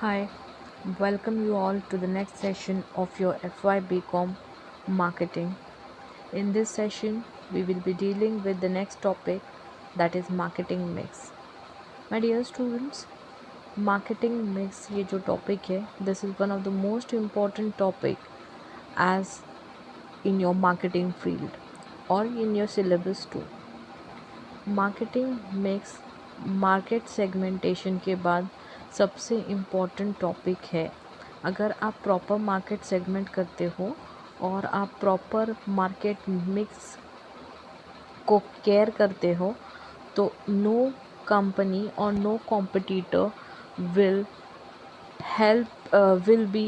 Hi, welcome you all to the next session of your FY BCom marketing. In this session, we will be dealing with the next topic, that is marketing mix. My dear students, marketing mix ये जो topic है, this is one of the most important topic as in your marketing field or in your syllabus too. Marketing mix market segmentation के बाद सबसे important topic है। अगर आप proper market segment करते हो और आप प्रॉपर मार्केट मिक्स को केयर करते हो तो नो कंपनी और no competitor will help will be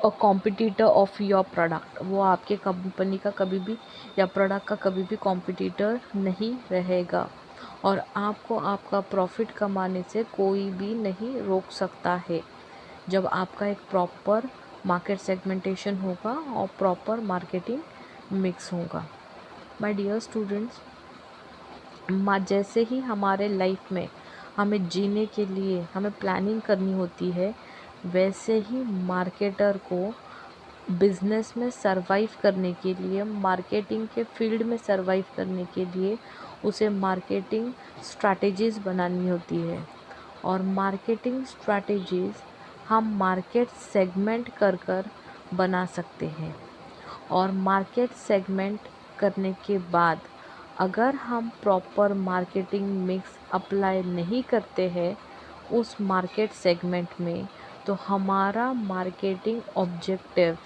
a competitor of your product. वो आपके कंपनी का कभी भी या प्रोडक्ट का कभी भी कॉम्पिटिटर नहीं रहेगा और आपको आपका प्रॉफिट कमाने से कोई भी नहीं रोक सकता है जब आपका एक प्रॉपर मार्केट सेगमेंटेशन होगा और प्रॉपर मार्केटिंग मिक्स होगा। माय डियर स्टूडेंट्स, जैसे ही हमारे लाइफ में हमें जीने के लिए हमें प्लानिंग करनी होती है, वैसे ही मार्केटर को बिज़नेस में सरवाइव करने के लिए, मार्केटिंग के फील्ड में सरवाइव करने के लिए उसे मार्केटिंग स्ट्रैटेजीज़ बनानी होती है। और मार्केटिंग स्ट्रैटेजीज़ हम मार्केट सेगमेंट कर कर बना सकते हैं। और मार्केट सेगमेंट करने के बाद अगर हम प्रॉपर मार्केटिंग मिक्स अप्लाई नहीं करते हैं उस मार्केट सेगमेंट में, तो हमारा मार्केटिंग ऑब्जेक्टिव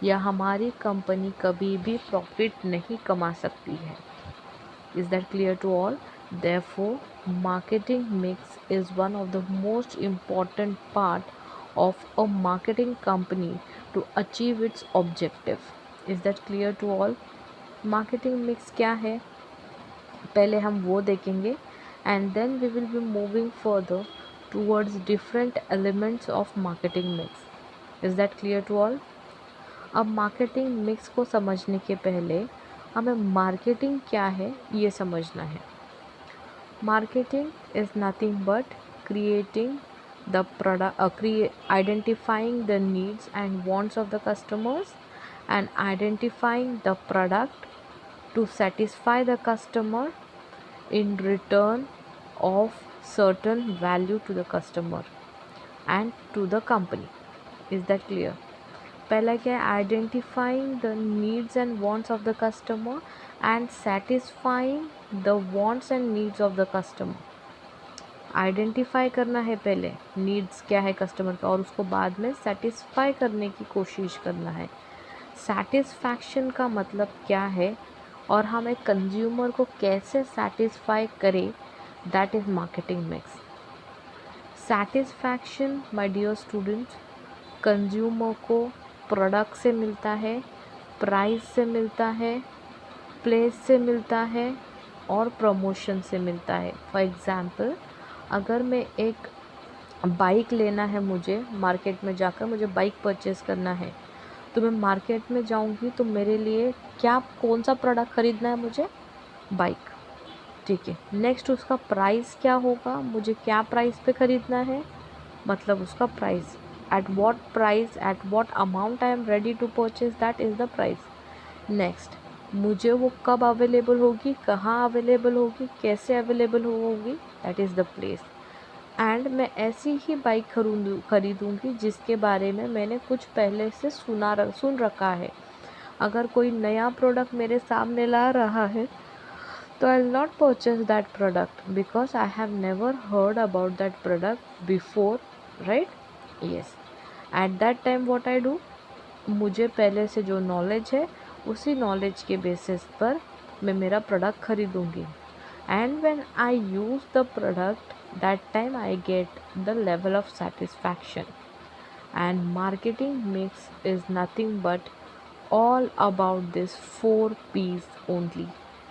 या हमारी कंपनी कभी भी प्रॉफिट नहीं कमा सकती है। Is that clear to all? Therefore marketing mix is one of the most important part of a marketing company to achieve its objective. Is that clear to all? Marketing mix क्या है पहले हम वो देखेंगे and then we will be moving further towards different elements of marketing mix. Is that clear to all? अब marketing mix को समझने के पहले हमें मार्केटिंग क्या है ये समझना है। Marketing is nothing but creating the product, identifying the needs and wants of the customers and identifying the product to satisfy the customer in return of certain value to the customer and to the company. Is that clear? पहला क्या है? Identifying the needs and wants of the customer and satisfying the wants and needs of the customer. Identify करना है पहले needs क्या है customer का और उसको बाद में सेटिस्फाई करने की कोशिश करना है। सेटिस्फैक्शन का मतलब क्या है और हम एक कंज्यूमर को कैसे सेटिस्फाई करें, that is marketing mix. Satisfaction my dear students consumer को प्रोडक्ट से मिलता है, प्राइस से मिलता है, प्लेस से मिलता है और प्रमोशन से मिलता है। फॉर एग्ज़ाम्पल, अगर मैं एक बाइक लेना है, मुझे मार्केट में जाकर मुझे बाइक परचेज़ करना है, तो मैं मार्केट में जाऊंगी तो मेरे लिए कौन सा प्रोडक्ट ख़रीदना है? मुझे बाइक, ठीक है। नेक्स्ट उसका प्राइस क्या होगा? मुझे क्या प्राइस पे ख़रीदना है, मतलब उसका price, at what price, at what amount I am ready to purchase, that is the price. Next, मुझे वो कब अवेलेबल होगी, कहाँ अवेलेबल होगी, कैसे अवेलेबल होगी, that is the place. And मैं ऐसी ही बाइक खरीदूँगी जिसके बारे में मैंने कुछ पहले से सुन रखा है। अगर कोई नया प्रोडक्ट मेरे सामने ला रहा है तो I will not purchase that product because I have never heard about that product before, right? Yes, at that time what I do, मुझे पहले से जो नॉलेज है उसी नॉलेज के बेसिस पर मैं मेरा प्रोडक्ट खरीदूँगी। And when I use the product, that time I get the level of satisfaction. And marketing mix is nothing but all about this 4 P's only.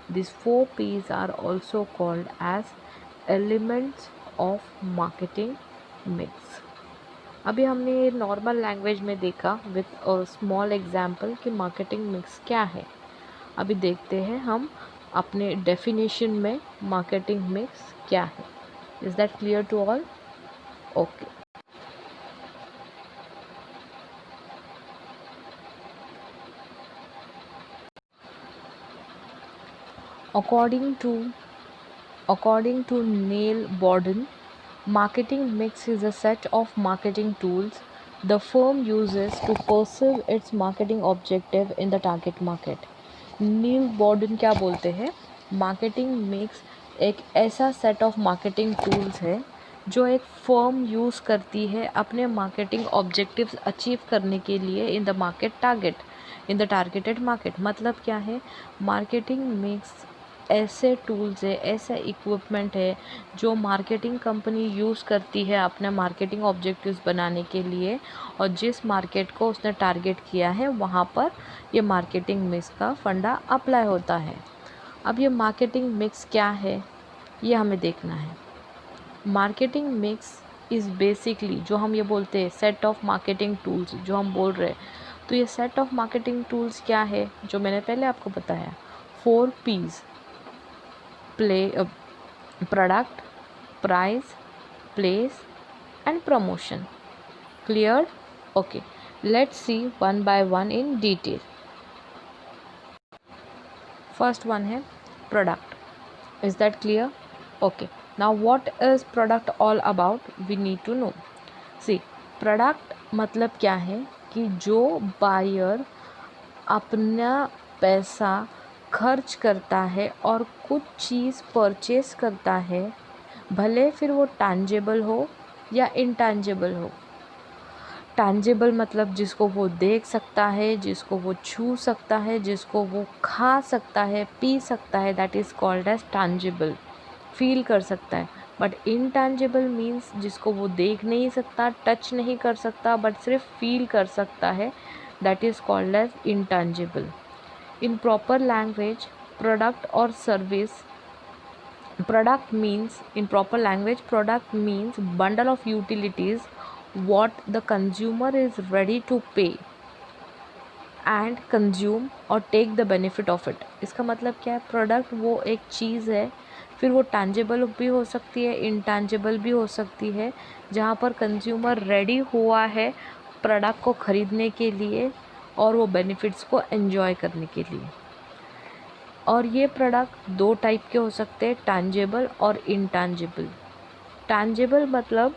These 4 P's are also called as elements of marketing mix. अभी हमने ये normal language में देखा with a small example कि marketing mix क्या है। अभी देखते हैं हम अपने डेफिनेशन में मार्केटिंग मिक्स क्या है। Is that clear to all? Okay. According to Neil Borden, marketing mix is a set of marketing tools the firm uses to pursue its marketing objective in the target market. नील बॉर्डन क्या बोलते हैं, marketing mix एक ऐसा set of marketing tools है जो एक firm use करती है अपने मार्केटिंग ऑब्जेक्टिव्स अचीव करने के लिए इन द टारगेटेड मार्केट। मतलब क्या है, मार्केटिंग मिक्स ऐसे टूल्स है, ऐसा इक्विपमेंट है जो मार्केटिंग कंपनी यूज़ करती है अपने मार्केटिंग ऑब्जेक्टिव्स बनाने के लिए, और जिस मार्केट को उसने टारगेट किया है वहाँ पर ये मार्केटिंग मिक्स का फंडा अप्लाई होता है। अब ये मार्केटिंग मिक्स क्या है ये हमें देखना है। मार्केटिंग मिक्स इज़ बेसिकली, जो हम ये बोलते हैं सेट ऑफ मार्केटिंग टूल्स जो हम बोल रहे हैं, तो ये सेट ऑफ मार्केटिंग टूल्स क्या है जो मैंने पहले आपको बताया, 4 P's: product, price, place and promotion. Clear? Okay, let's see one by one in detail. First one है product. Is that clear? Okay, now what is product all about, we need to know. See, product मतलब क्या है कि जो buyer अपना पैसा खर्च करता है और कुछ चीज़ परचेस करता है, भले फिर वो टैंजेबल हो या इनटैंजेबल हो। टैंजेबल मतलब जिसको वो देख सकता है, जिसको वो छू सकता है, जिसको वो खा सकता है, पी सकता है, that is called as tangible, feel कर सकता है। बट इनटैंजेबल मीन्स जिसको वो देख नहीं सकता, टच नहीं कर सकता, बट सिर्फ फील कर सकता है, that is called as intangible. In proper language, product or service, product means, in proper language, product means bundle of utilities what the consumer is ready to pay and consume or take the benefit of it। इसका मतलब क्या है, product वो एक चीज़ है, फिर वो tangible भी हो सकती है, इनटैंजेबल भी हो सकती है, जहाँ पर कंज्यूमर रेडी हुआ है प्रोडक्ट को ख़रीदने के लिए और वो बेनिफिट्स को एंजॉय करने के लिए। और ये प्रोडक्ट 2 टाइप के हो सकते हैं, टैंजेबल और इनटैंजेबल। टैंजेबल मतलब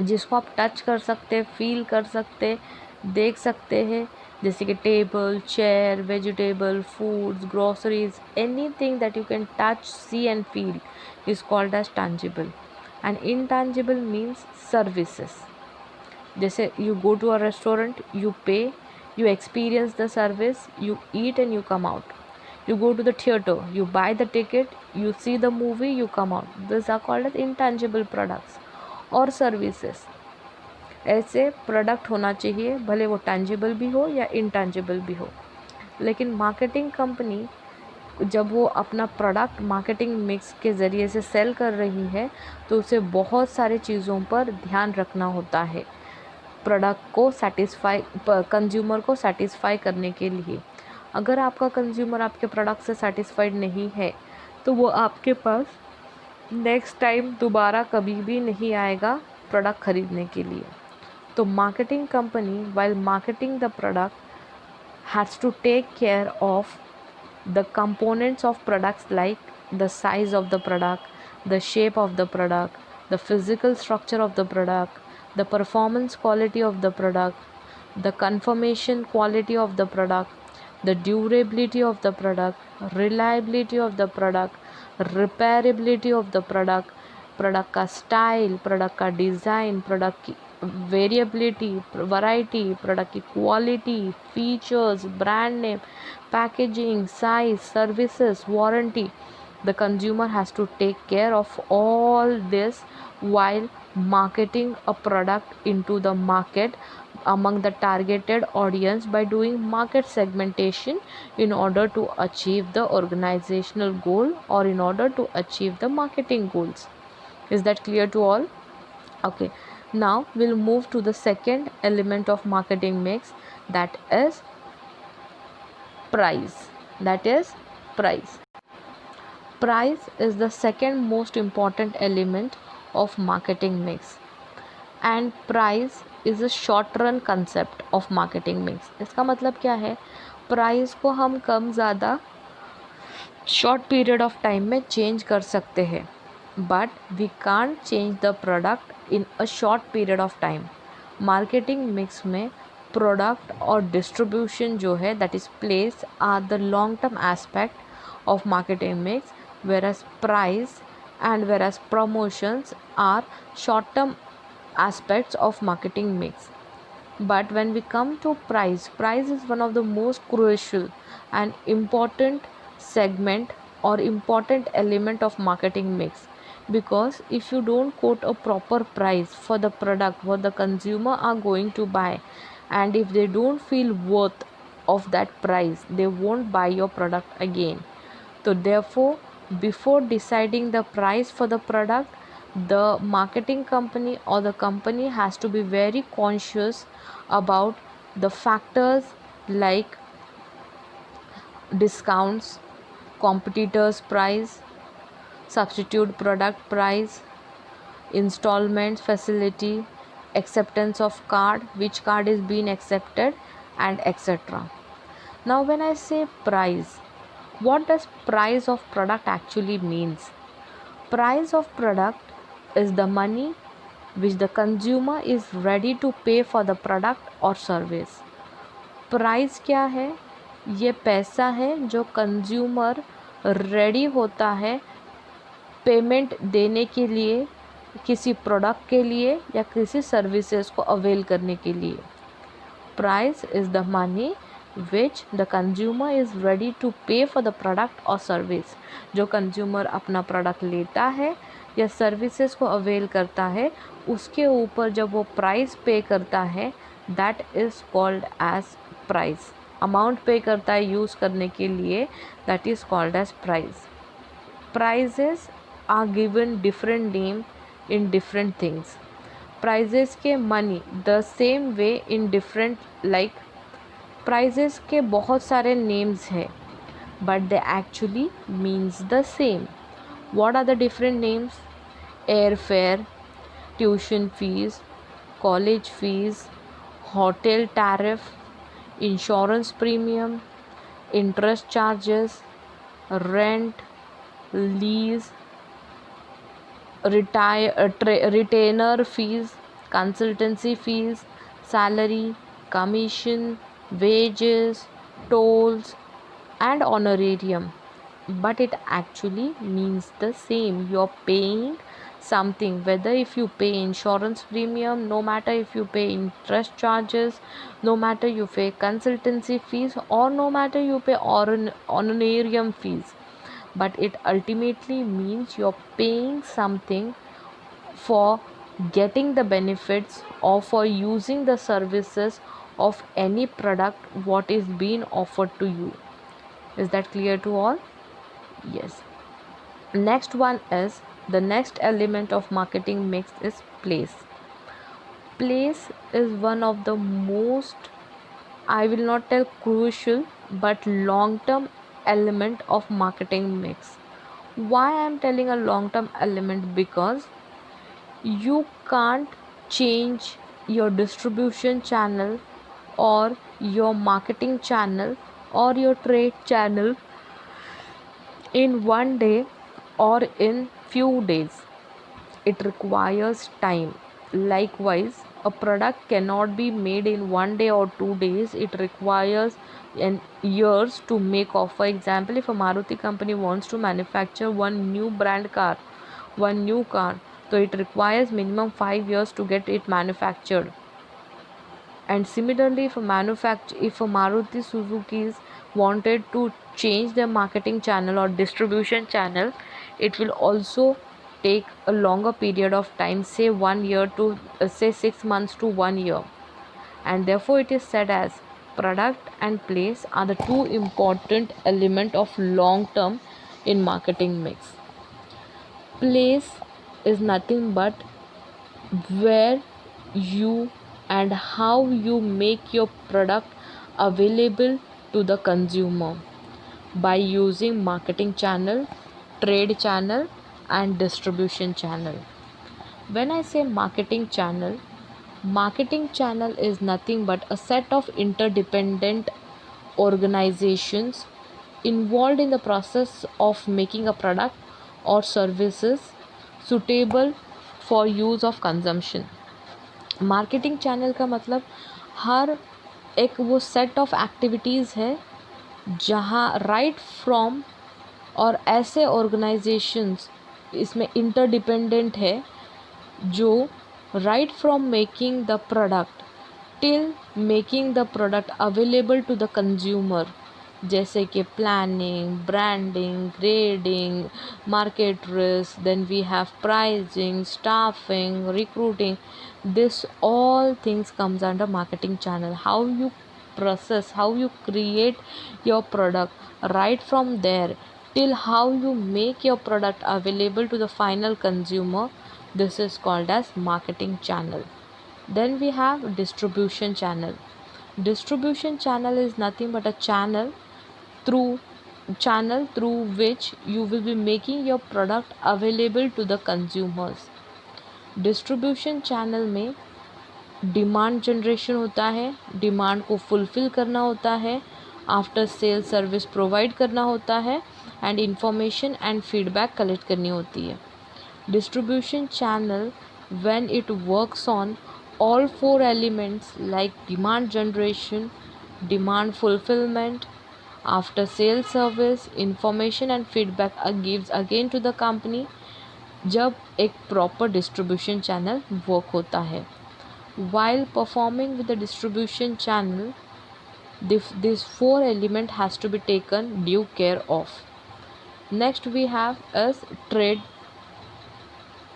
जिसको आप टच कर सकते, फील कर सकते, देख सकते हैं, जैसे कि table, chair, vegetable, foods, groceries, anything that you can touch, see and feel is called as tangible. And intangible means services, जैसे you go to a restaurant, you pay, you experience the service, you eat and you come out. You go to the theater, you buy the ticket, you see the movie, you come out. These are called as intangible products और services। ऐसे product होना चाहिए, भले वो tangible भी हो या intangible भी हो। लेकिन मार्केटिंग कंपनी जब वो अपना प्रोडक्ट मार्केटिंग मिक्स के ज़रिए से सेल कर रही है, तो उसे बहुत सारे चीज़ों पर ध्यान रखना होता है प्रोडक्ट को कंज्यूमर को सेटिस्फाई करने के लिए। अगर आपका कंज्यूमर आपके प्रोडक्ट से सेटिस्फाइड नहीं है, तो वो आपके पास नेक्स्ट टाइम दोबारा कभी भी नहीं आएगा प्रोडक्ट ख़रीदने के लिए। तो marketing company while marketing the product has to take care of the components of products like the size of the product, the shape of the product, the physical structure of the product, the performance quality of the product, the conformation quality of the product, the durability of the product, reliability of the product, repairability of the product, product का style, product का design, product की variability, variety, product की quality, features, brand name, packaging, size, services, warranty. The consumer has to take care of all this while marketing a product into the market among the targeted audience by doing market segmentation in order to achieve the organizational goal or in order to achieve the marketing goals. Is that clear to all? Okay, now we'll move to the second element of marketing mix, that is price. Price is the second most important element of marketing mix, and price is a short run concept of marketing mix। इसका मतलब क्या है, price को हम कम ज़्यादा short period of time में change कर सकते हैं, but we can't change the product in a short period of time. Marketing mix में प्रोडक्ट और डिस्ट्रीब्यूशन जो है that is place are the long term aspect of marketing mix, whereas price and whereas promotions are short term aspects of marketing mix. But when we come to price is one of the most crucial and important segment or important element of marketing mix, because if you don't quote a proper price for the product what the consumer are going to buy, and if they don't feel worth of that price, they won't buy your product again. So therefore, before deciding the price for the product, the marketing company or the company has to be very conscious about the factors like discounts, competitors' price, substitute product price, installment facility, acceptance of card, which card is being accepted, and etc. Now when I say price, what does price of product actually means? Price of product is the money which the consumer is ready to pay for the product or service. Price क्या है? ये पैसा है जो consumer ready होता है payment देने के लिए किसी प्रोडक्ट के लिए या किसी सर्विसेज को अवेल करने के लिए. Price is the money which the consumer is ready to pay for the product or service. जो कंज्यूमर अपना प्रोडक्ट लेता है या सर्विसेज को अवेल करता है, उसके ऊपर जब वो प्राइस पे करता है, that is called as price. Amount pay करता है यूज़ करने के लिए, that is called as price. Prices are given different name in different things. Prices के money the same way in different, like prices के बहुत सारे नेम्स हैं but they actually means the same. What are the different names? Air fare, tuition fees, college fees, hotel tariff, insurance premium, interest charges, rent, lease, retainer fees, consultancy fees, salary, commission, wages, tolls, and honorarium. But it actually means the same. You're paying something, whether if you pay insurance premium, no matter if you pay interest charges, no matter you pay consultancy fees, or no matter you pay honorarium fees, but it ultimately means you're paying something for getting the benefits or for using the services of any product what is being offered to you. Is that clear to all? Yes. Next one is the next element of marketing mix is place. Place is one of the most, I will not tell crucial, but long term element of marketing mix. Why I am telling a long term element? Because you can't change your distribution channel or your marketing channel or your trade channel in one day or in few days. It requires time. Likewise, a product cannot be made in one day or 2 days. It requires years to make off. For example, if a Maruti company wants to manufacture one new brand car, one new car, so it requires minimum 5 years to get it manufactured. And similarly, if a Maruti Suzuki's wanted to change their marketing channel or distribution channel, it will also take a longer period of time, say 1 year to say 6 months to 1 year. And therefore it is said as product and place are the two important element of long term in marketing mix. Place is nothing but where you and how you make your product available to the consumer by using marketing channel, trade channel, and distribution channel. When I say marketing channel is nothing but a set of interdependent organizations involved in the process of making a product or services suitable for use of consumption. Marketing channel का मतलब हर एक वो set of activities है जहाँ right from और ऐसे organisations इसमें interdependent है जो right from making the product till making the product available to the consumer, जैसे कि planning, branding, grading, market risk, then we have pricing, staffing, recruiting. This all things comes under marketing channel. How you process, how you create your product right from there till how you make your product available to the final consumer. This is called as marketing channel. Then we have distribution channel. Distribution channel is nothing but a through channel through which you will be making your product available to the consumers. Distribution channel में demand generation होता है, demand को fulfil करना होता है, after sale service provide करना होता है and information and feedback collect करनी होती है. Distribution channel when it works on all four elements like demand generation, demand fulfillment, after sale service, information and feedback gives again to the company, जब एक proper distribution channel work होता है. While performing with the distribution channel, this four element has to be taken due care of. Next we have is trade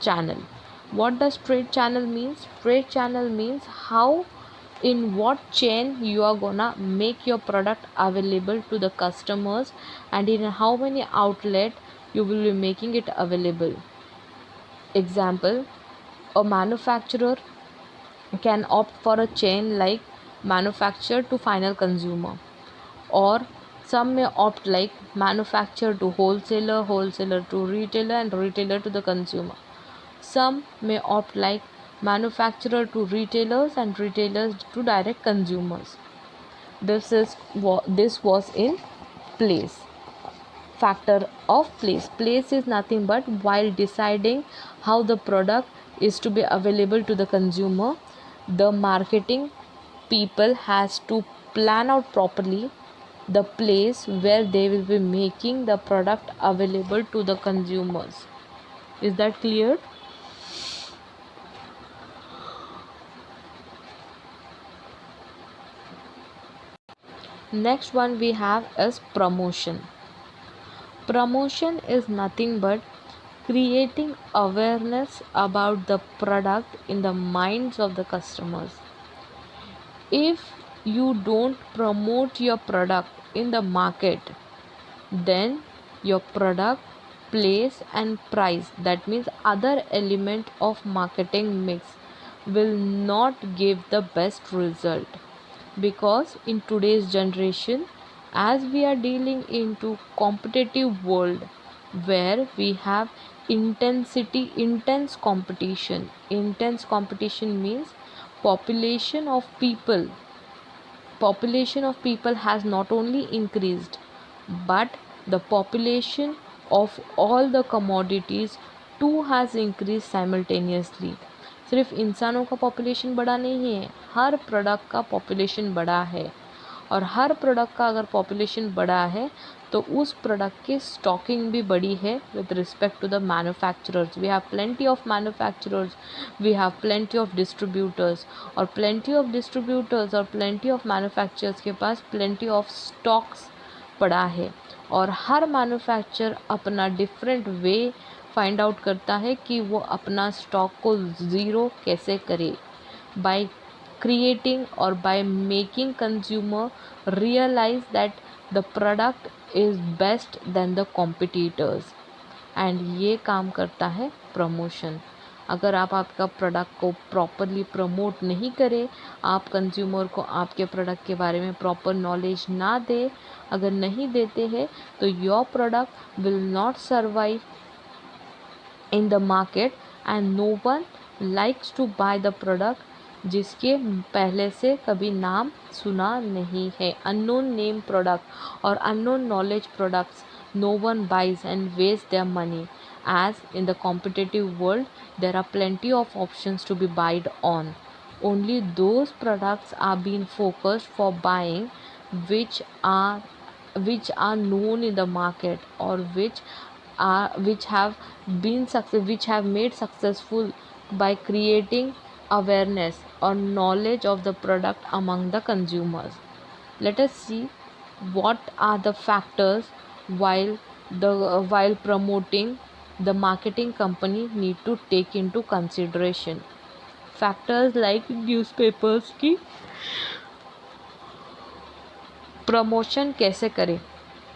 channel. What does trade channel means? Trade channel means how in what chain you are gonna make your product available to the customers and in how many outlet you will be making it available. Example, a manufacturer can opt for a chain like manufacturer to final consumer, or some may opt like manufacturer to wholesaler, wholesaler to retailer and retailer to the consumer. Some may opt like manufacturer to retailers and retailers to direct consumers. This was in place. Factor of place. Place is nothing but while deciding how the product is to be available to the consumer, the marketing people has to plan out properly the place where they will be making the product available to the consumers. Is that clear? Next one we have is promotion. Promotion is nothing but creating awareness about the product in the minds of the customers. If you don't promote your product in the market, then your product, place and price, that means other element of marketing mix, will not give the best result. Because in today's generation, as we are dealing into competitive world where we have intense competition means population of people has not only increased, but the population of all the commodities too has increased simultaneously. सिर्फ इंसानों का population बड़ा नहीं है, हर product का population बड़ा है, और हर प्रोडक्ट का अगर पॉपुलेशन बड़ा है तो उस प्रोडक्ट की स्टॉकिंग भी बड़ी है with respect to the manufacturers. We have plenty of manufacturers, we have plenty of distributors, और प्लेंटी ऑफ डिस्ट्रीब्यूटर्स और प्लेंटी ऑफ मैन्युफैक्चरर्स के पास प्लेंटी ऑफ स्टॉक्स पड़ा है. और हर मैन्युफैक्चर अपना डिफरेंट वे फाइंड आउट करता है कि वो अपना स्टॉक को ज़ीरो कैसे करे, bye creating or by making consumer realize that the product is best than the competitors. And ये काम करता है प्रमोशन. अगर आप आपका प्रोडक्ट को प्रॉपरली प्रमोट नहीं करें, आप कंज्यूमर को आपके प्रोडक्ट के बारे में प्रॉपर नॉलेज ना दे, अगर नहीं देते हैं तो your product will not survive in the market and no one likes to buy the product जिसके पहले से कभी नाम सुना नहीं है. Unknown name product or unknown knowledge products no one buys and wastes their money, as in the competitive world there are plenty of options to be buyed on. Only those products are being focused for buying which are known in the market, or which have which have made successful by creating awareness or knowledge of the product among the consumers. Let us see what are the factors while promoting the marketing company need to take into consideration. Factors like newspapers की promotion कैसे करें,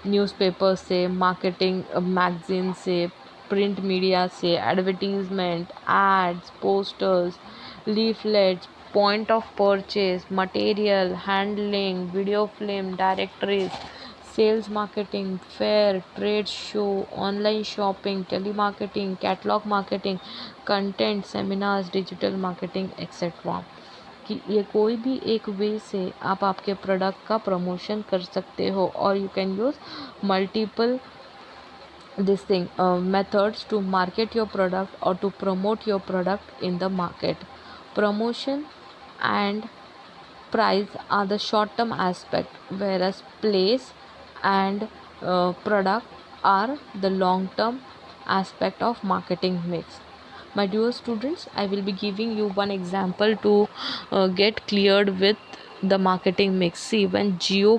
newspaper से, marketing magazine से, print media से, advertisement, ads, posters, leaflets, point of purchase, material handling, video film, directories, sales marketing, fair, trade show, online shopping, telemarketing, catalogue marketing, content, seminars, digital marketing etcetera. कि ये कोई भी एक वे से आप आपके प्रोडक्ट का प्रमोशन कर सकते हो, और you can use multiple this thing methods to market your product or to promote your product in the market. Promotion and price are the short term aspect, whereas place and product are the long term aspect of marketing mix. My dear students, I will be giving you one example to get cleared with the marketing mix. See, when Geo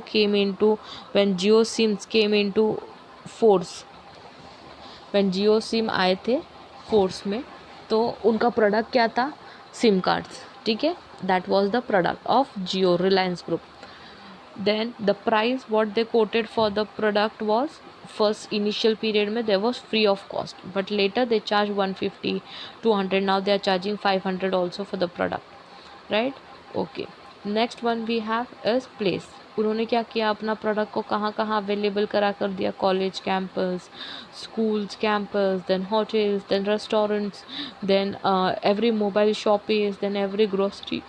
Sims came into force, when Jio SIM आए थे force में, तो उनका product क्या था, SIM cards. ठीक है, that was the product of Jio, Reliance group. Then the price what they quoted for the product was, first initial period में there was free of cost, but later they charge 150, 200, now they are charging 500 also for the product, right. Okay, next one we have is places. उन्होंने क्या किया, अपना product को कहाँ कहाँ available करा कर दिया, college campus, schools campus, then hotels, then restaurants, then every mobile shops, then every grocery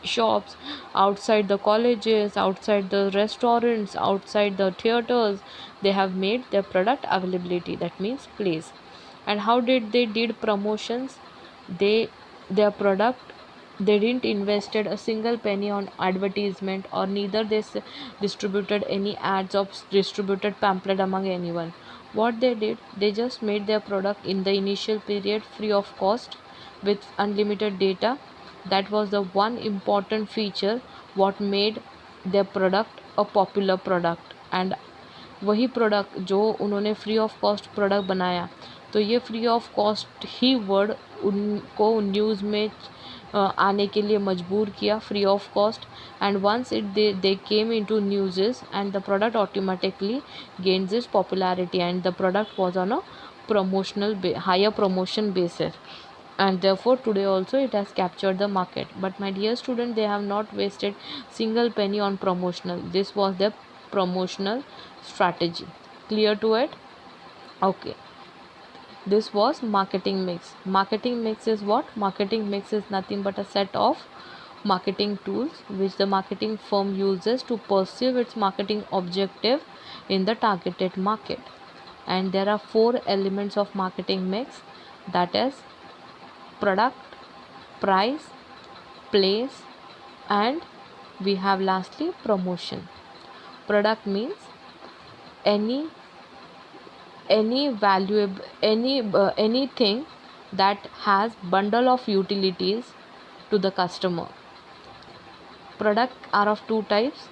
shops, outside the colleges, outside the restaurants, outside the theaters, they have made their product availability, that means place. And how did they did promotions? Their product, they didn't invested a single penny on advertisement, or neither they distributed any ads or distributed pamphlet among anyone. What they did, they just made their product in the initial period free of cost with unlimited data. That was the one important feature what made their product a popular product. And वही product जो उन्होंने free of cost product बनाया, तो ये free of cost ही word उनको news में आने के लिए मजबूर किया, free of cost. And once it they came into newses, and the product automatically gains is popularity, and the product was on a promotional higher promotion basis, and therefore today also it has captured the market. But my dear student, they have not wasted single penny on promotional. This was their promotional strategy. Clear to it? Okay, this was marketing mix. Marketing mix is what? Marketing mix is nothing but a set of marketing tools which the marketing firm uses to pursue its marketing objective in the targeted market. And there are 4 elements of marketing mix, that is product, price, place, and we have lastly promotion. Product means any valuable anything that has bundle of utilities to the customer. Product are of two types.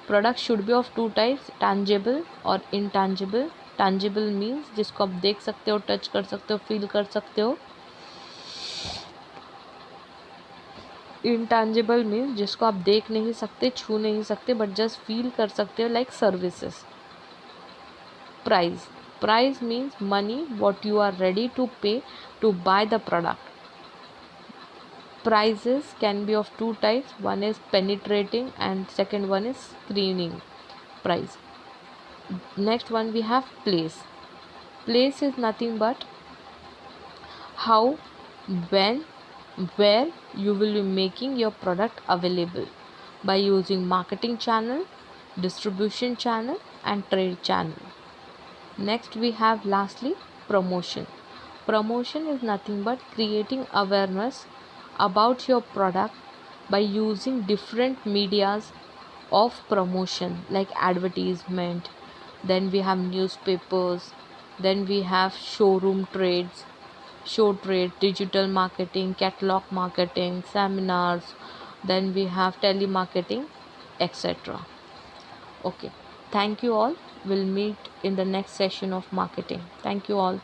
Product should be of two types, tangible और intangible. Tangible means जिसको आप देख सकते हो, touch कर सकते हो, feel कर सकते हो. इंटैंजिबल मीन्स जिसको आप देख नहीं सकते, छू नहीं सकते, बट जस्ट फील कर सकते हो, like services. Price means money what you are ready to pay to buy the product. Prices can be of two types. One is penetrating and second one is screening price. Next one we have place. Place is nothing but how, when where you will be making your product available by using marketing channel, distribution channel, and trade channel. Next, we have lastly promotion. Promotion is nothing but creating awareness about your product by using different medias of promotion like advertisement. Then we have newspapers, then we have showroom trades, show trade, digital marketing, catalog marketing, seminars, then we have telemarketing, etc. Okay, thank you all. We'll meet in the next session of marketing. Thank you all.